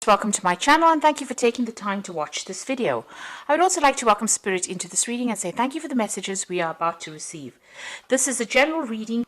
Welcome to my channel and thank you for taking the time to watch this video. I would also like to welcome Spirit into this reading and say thank you for the messages we are about to receive. This is a general reading.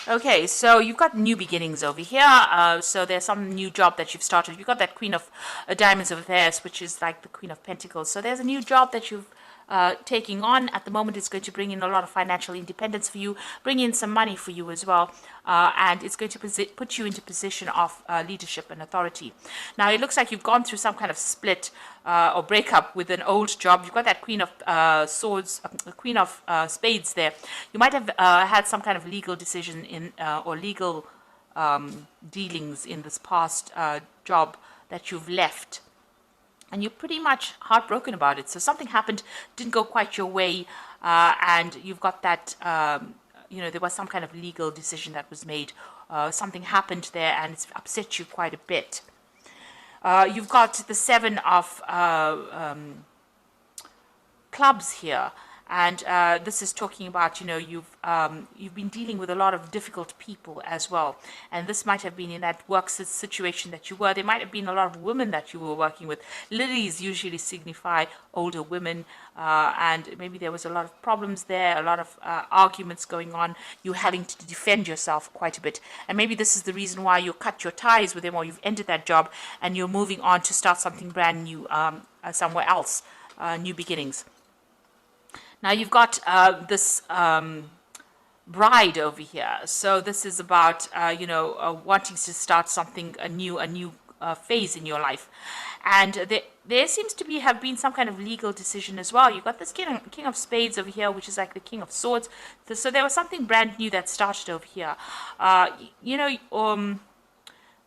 Okay, so you've got new beginnings over here. So there's some new job that you've started. You've got that Queen of Diamonds over there, which is like the Queen of Pentacles. So there's a new job that you've taking on at the moment. It's going to bring in a lot of financial independence for you, bring in some money for you as well, and it's going to put you into position of leadership and authority. Now it looks like you've gone through some kind of split or breakup with an old job. You've got that Queen of Swords, Queen of Spades there. You might have had some kind of legal decision in or legal dealings in this past job that you've left, and you're pretty much heartbroken about it. So something happened, didn't go quite your way, and you've got that, there was some kind of legal decision that was made. Something happened there, and it's upset you quite a bit. You've got the Seven of Clubs here. And this is talking about, you've been dealing with a lot of difficult people as well. And this might have been in that work situation that you were. There might have been a lot of women that you were working with. Lilies usually signify older women. And maybe there was a lot of problems there, a lot of arguments going on. You having to defend yourself quite a bit. And maybe this is the reason why you cut your ties with them, or you've ended that job and you're moving on to start something brand new somewhere else, new beginnings. Now you've got this bride over here. So this is about, wanting to start something, a new phase in your life. And there seems to have been some kind of legal decision as well. You've got this King of Spades over here, which is like the King of Swords. So there was something brand new that started over here.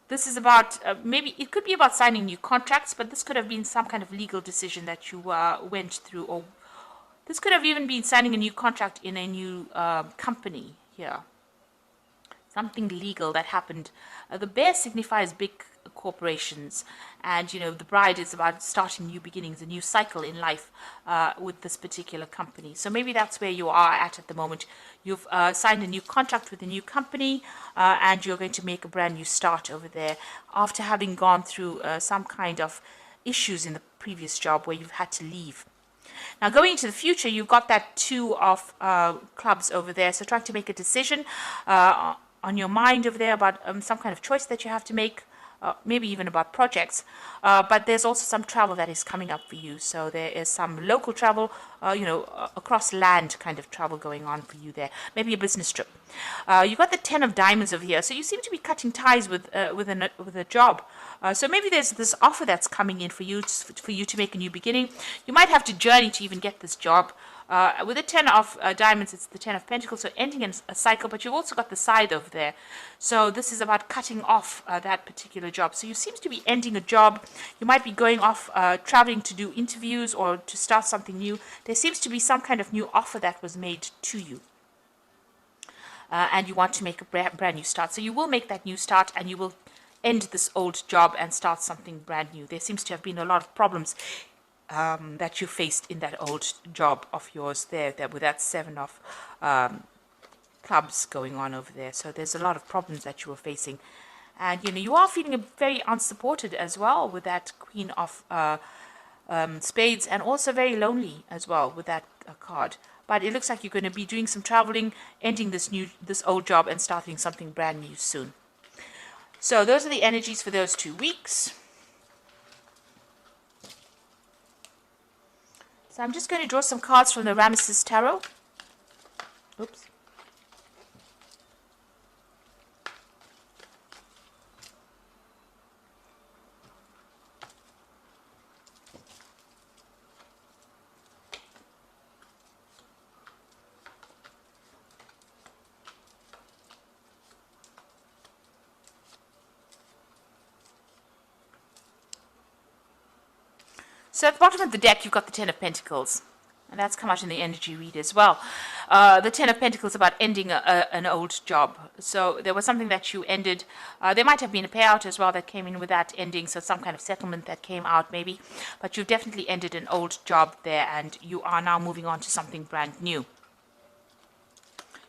This is about, maybe it could be about signing new contracts, but this could have been some kind of legal decision that you went through, or this could have even been signing a new contract in a new company here. Something legal that happened. The bear signifies big corporations, and the bride is about starting new beginnings, a new cycle in life with this particular company. So maybe that's where you are at the moment. You've signed a new contract with a new company, and you're going to make a brand new start over there after having gone through some kind of issues in the previous job where you've had to leave. Now, going into the future, you've got that Two of Clubs over there. So trying to make a decision on your mind over there about some kind of choice that you have to make, maybe even about projects. But there's also some travel that is coming up for you. So there is some local travel, across land kind of travel going on for you there. Maybe a business trip. You've got the Ten of Diamonds over here. So you seem to be cutting ties with a job. So maybe there's this offer that's coming in for you to make a new beginning. You might have to journey to even get this job. With the Ten of Diamonds, it's the Ten of Pentacles, so ending in a cycle, but you've also got the Scythe over there. So this is about cutting off that particular job. So you seem to be ending a job. You might be going off, traveling to do interviews or to start something new. There seems to be some kind of new offer that was made to you. And you want to make a brand new start. So you will make that new start, and you will end this old job and start something brand new. There seems to have been a lot of problems that you faced in that old job of yours there with that Seven of Clubs going on over there. So there's a lot of problems that you were facing. And, you are feeling very unsupported as well with that Queen of Spades, and also very lonely as well with that card. But it looks like you're going to be doing some traveling, ending this old job and starting something brand new soon. So those are the energies for those 2 weeks. So I'm just going to draw some cards from the Ramesses Tarot. Oops. So at the bottom of the deck, you've got the Ten of Pentacles. And that's come out in the energy read as well. The Ten of Pentacles about ending an old job. So there was something that you ended. There might have been a payout as well that came in with that ending. So some kind of settlement that came out maybe. But you've definitely ended an old job there, and you are now moving on to something brand new.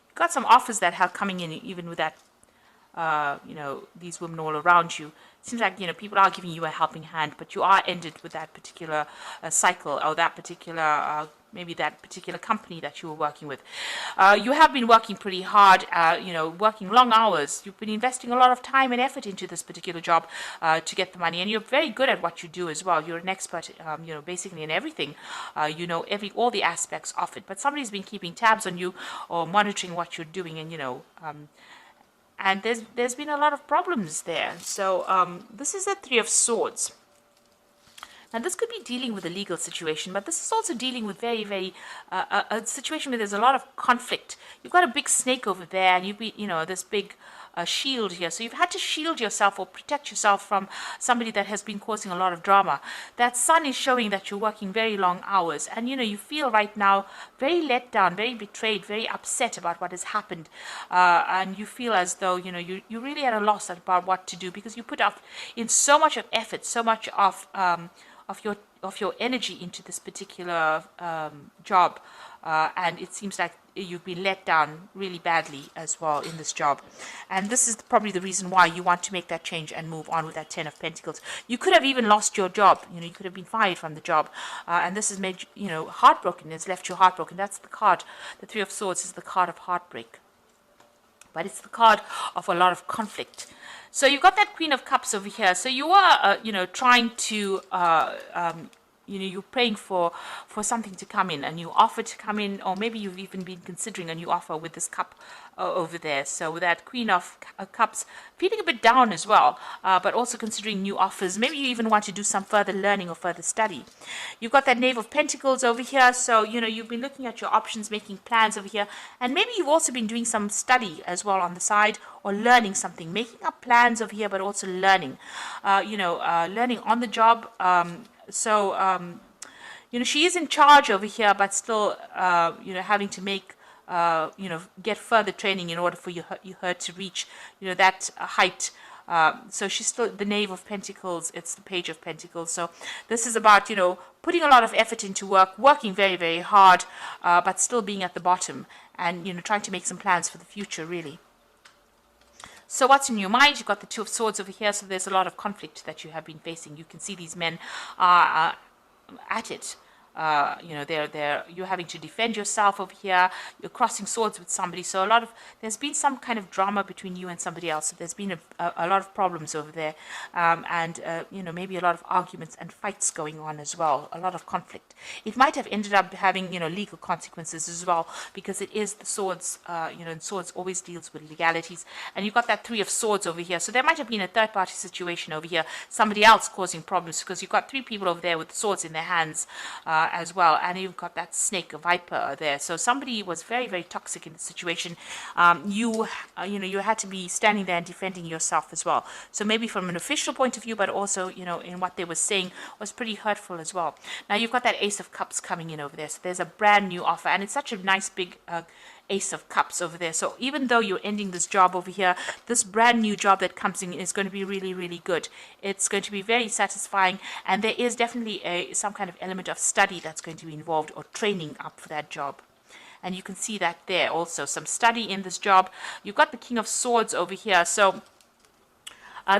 You've got some offers that are coming in even with that, these women all around you. seems like, people are giving you a helping hand, but you are ended with that particular cycle, or that particular maybe that particular company that you were working with. You have been working pretty hard, working long hours. You've been investing a lot of time and effort into this particular job to get the money, and you're very good at what you do as well. You're an expert, basically in everything. All the aspects of it. But somebody's been keeping tabs on you or monitoring what you're doing, and and there's been a lot of problems there. So this is the Three of Swords. Now, this could be dealing with a legal situation, but this is also dealing with very, very a situation where there's a lot of conflict. You've got a big snake over there, and you've been, this big shield here. So you've had to shield yourself or protect yourself from somebody that has been causing a lot of drama. That sun is showing that you're working very long hours, and you feel right now very let down, very betrayed, very upset about what has happened, and you feel as though you really at a loss about what to do, because you put up in so much of effort, so much of your energy into this particular job, and it seems like you've been let down really badly as well in this job. And this is probably the reason why you want to make that change and move on with that Ten of Pentacles. You could have even lost your job. You could have been fired from the job, and this has made you heartbroken. It's left you heartbroken. That's the card. The Three of Swords is the card of heartbreak, but it's the card of a lot of conflict. So you've got that Queen of Cups over here. So you are, trying to, you're praying for something to come in, a new offer to come in, or maybe you've even been considering a new offer with this cup over there. So with that Queen of Cups, feeling a bit down as well, but also considering new offers. Maybe you even want to do some further learning or further study. You've got that Knave of Pentacles over here. So, you've been looking at your options, making plans over here. And maybe you've also been doing some study as well on the side, or learning something, making up plans over here, but also learning, learning on the job. She is in charge over here, but still, having to make, get further training in order for her to reach, that height. So she's still the Knave of Pentacles. It's the Page of Pentacles. So this is about, putting a lot of effort into work, working very, very hard, but still being at the bottom, and, trying to make some plans for the future, really. So what's in your mind? You've got the Two of Swords over here, so there's a lot of conflict that you have been facing. You can see these men are at it. You're having to defend yourself over here. You're crossing swords with somebody. So there's been some kind of drama between you and somebody else. So there's been a lot of problems over there, and maybe a lot of arguments and fights going on as well. A lot of conflict. It might have ended up having legal consequences as well, because it is the swords. And swords always deals with legalities. And you've got that Three of Swords over here. So there might have been a third-party situation over here. Somebody else causing problems, because you've got three people over there with swords in their hands. As well, and you've got that snake, a viper there. So somebody was very, very toxic in the situation. You had to be standing there and defending yourself as well. So maybe from an official point of view, but also in what they were saying was pretty hurtful as well. Now you've got that Ace of Cups coming in over there. So there's a brand new offer, and it's such a nice big Ace of Cups over there. So even though you're ending this job over here, this brand new job that comes in is going to be really, really good. It's going to be very satisfying, and there is definitely some kind of element of study that's going to be involved, or training up for that job. And you can see that there also, some study in this job. You've got the King of Swords over here. So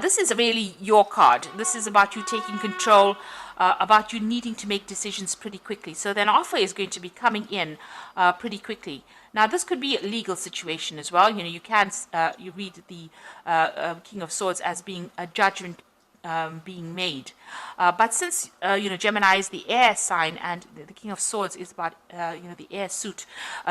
this is really your card. This is about you taking control, about you needing to make decisions pretty quickly. So then offer is going to be coming in pretty quickly. Now, this could be a legal situation as well. You can you read the King of Swords as being a judgment being made. But since, Gemini is the air sign, and the King of Swords is about, the air suit,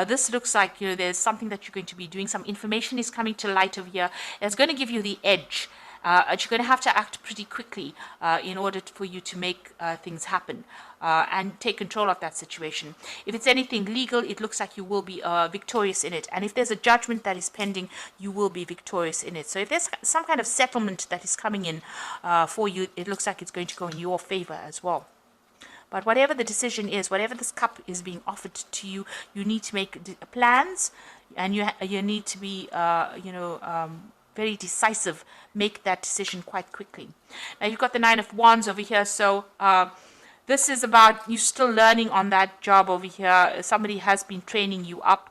this looks like, there's something that you're going to be doing. Some information is coming to light over here. It's going to give you the edge. You're going to have to act pretty quickly in order for you to make things happen and take control of that situation. If it's anything legal, it looks like you will be victorious in it. And if there's a judgment that is pending, you will be victorious in it. So if there's some kind of settlement that is coming in for you, it looks like it's going to go in your favor as well. But whatever the decision is, whatever this cup is being offered to you, you need to make plans, and you need to be, very decisive, make that decision quite quickly. Now you've got the Nine of Wands over here, so this is about you still learning on that job over here. Somebody has been training you up.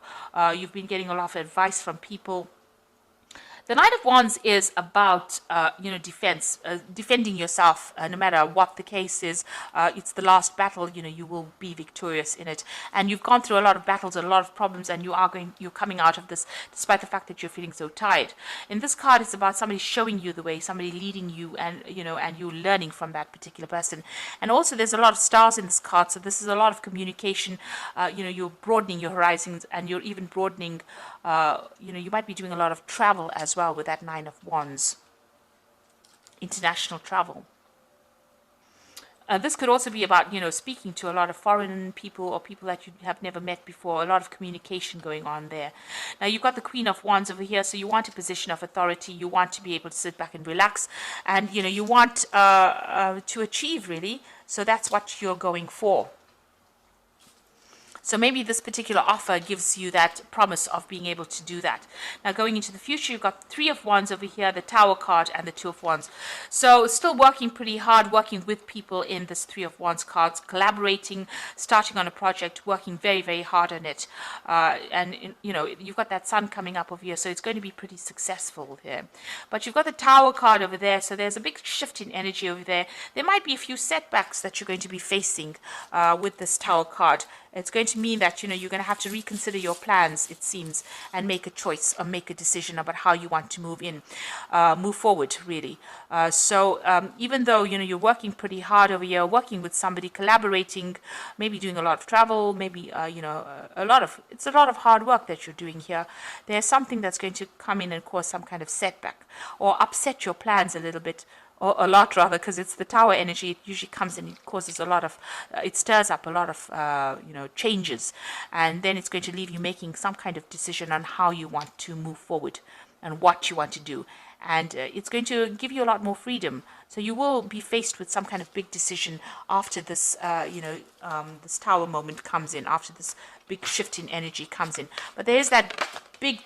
You've been getting a lot of advice from people The Knight of Wands is about, defense, defending yourself, no matter what the case is. It's the last battle. You will be victorious in it, and you've gone through a lot of battles and a lot of problems, and you're coming out of this, despite the fact that you're feeling so tired. In this card, it's about somebody showing you the way, somebody leading you, and you're learning from that particular person. And also, there's a lot of stars in this card, so this is a lot of communication. You're broadening your horizons, and you're even broadening. You might be doing a lot of travel as well with that Nine of Wands, international travel. This could also be about, speaking to a lot of foreign people or people that you have never met before, a lot of communication going on there. Now, you've got the Queen of Wands over here, so you want a position of authority. You want to be able to sit back and relax, and, you want to achieve, really. So that's what you're going for. So maybe this particular offer gives you that promise of being able to do that. Now, going into the future, you've got Three of Wands over here, the Tower card, and the Two of Wands. So still working pretty hard, working with people in this Three of Wands cards, collaborating, starting on a project, working very, very hard on it. You've got that Sun coming up over here, so it's going to be pretty successful here. But you've got the Tower card over there, so there's a big shift in energy over there. There might be a few setbacks that you're going to be facing with this Tower card. It's going to mean that, you're going to have to reconsider your plans, it seems, and make a choice or make a decision about how you want to move forward, really. Even though, you're working pretty hard over here, working with somebody, collaborating, maybe doing a lot of travel, maybe, it's a lot of hard work that you're doing here. There's something that's going to come in and cause some kind of setback or upset your plans a little bit. Or a lot, rather, because it's the Tower energy. It usually comes and it causes a lot of, it stirs up a lot of, changes. And then it's going to leave you making some kind of decision on how you want to move forward and what you want to do. And it's going to give you a lot more freedom. So you will be faced with some kind of big decision after this, this Tower moment comes in, after this big shift in energy comes in. But there is that big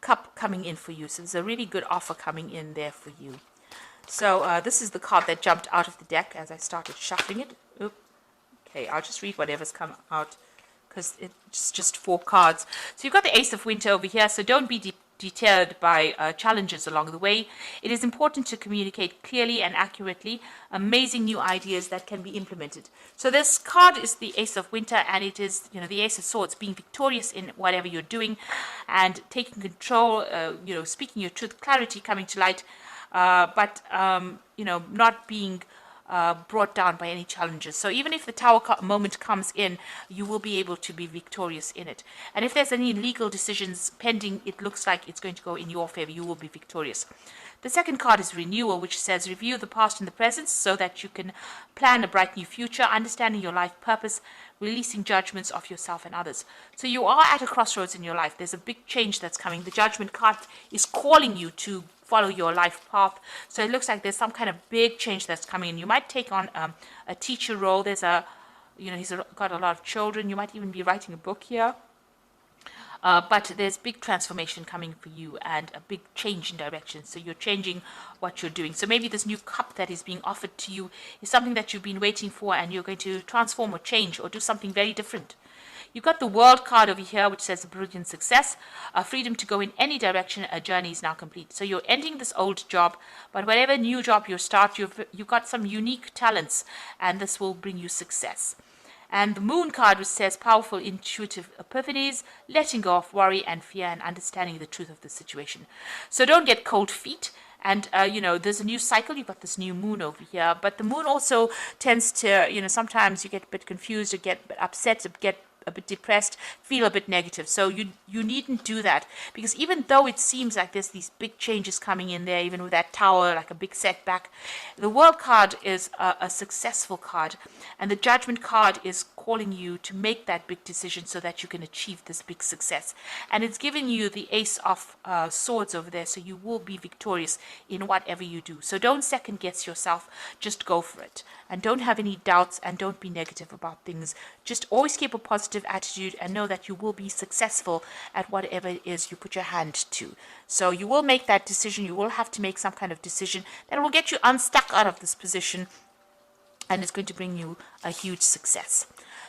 cup coming in for you. So there's a really good offer coming in there for you. So this is the card that jumped out of the deck as I started shuffling it. Oop. Okay, I'll just read whatever's come out because it's just 4 cards. So you've got the Ace of Winter over here, so don't be deterred by challenges along the way. It is important to communicate clearly and accurately amazing new ideas that can be implemented. So this card is the Ace of Winter, and it is, the Ace of Swords, being victorious in whatever you're doing and taking control, speaking your truth, clarity coming to light, but not being brought down by any challenges. So even if the Tower moment comes in, you will be able to be victorious in it. And if there's any legal decisions pending, it looks like it's going to go in your favor. You will be victorious. The second card is Renewal, which says review the past and the present so that you can plan a bright new future, understanding your life purpose, releasing judgments of yourself and others. So you are at a crossroads in your life. There's a big change that's coming. The Judgment card is calling you to follow your life path. So it looks like there's some kind of big change that's coming in. You might take on a teacher role. There's he's got a lot of children. You might even be writing a book here. But there's big transformation coming for you and a big change in direction. So you're changing what you're doing. So maybe this new cup that is being offered to you is something that you've been waiting for, and you're going to transform or change or do something very different. You've got the World card over here, which says brilliant success, freedom to go in any direction. A journey is now complete. So you're ending this old job, but whatever new job you start, you've got some unique talents, and this will bring you success. And the Moon card, which says powerful intuitive epiphanies, letting go of worry and fear, and understanding the truth of the situation. So don't get cold feet. And, there's a new cycle. You've got this new moon over here. But the moon also tends to, sometimes you get a bit confused, or get upset, or get a bit depressed, feel a bit negative. So you needn't do that, because even though it seems like there's these big changes coming in there, even with that Tower, like a big setback, the World card is a successful card, and the Judgment card is calling you to make that big decision so that you can achieve this big success. And it's giving you the Ace of Swords over there, so you will be victorious in whatever you do. So don't second guess yourself, just go for it. And don't have any doubts, and don't be negative about things. Just always keep a positive attitude and know that you will be successful at whatever it is you put your hand to. So you will make that decision. You will have to make some kind of decision that will get you unstuck out of this position, and it's going to bring you a huge success.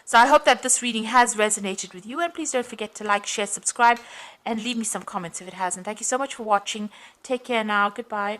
So I hope that this reading has resonated with you, and please don't forget to like, share, subscribe, and leave me some comments if it hasn't. Thank you so much for watching. Take care now. Goodbye.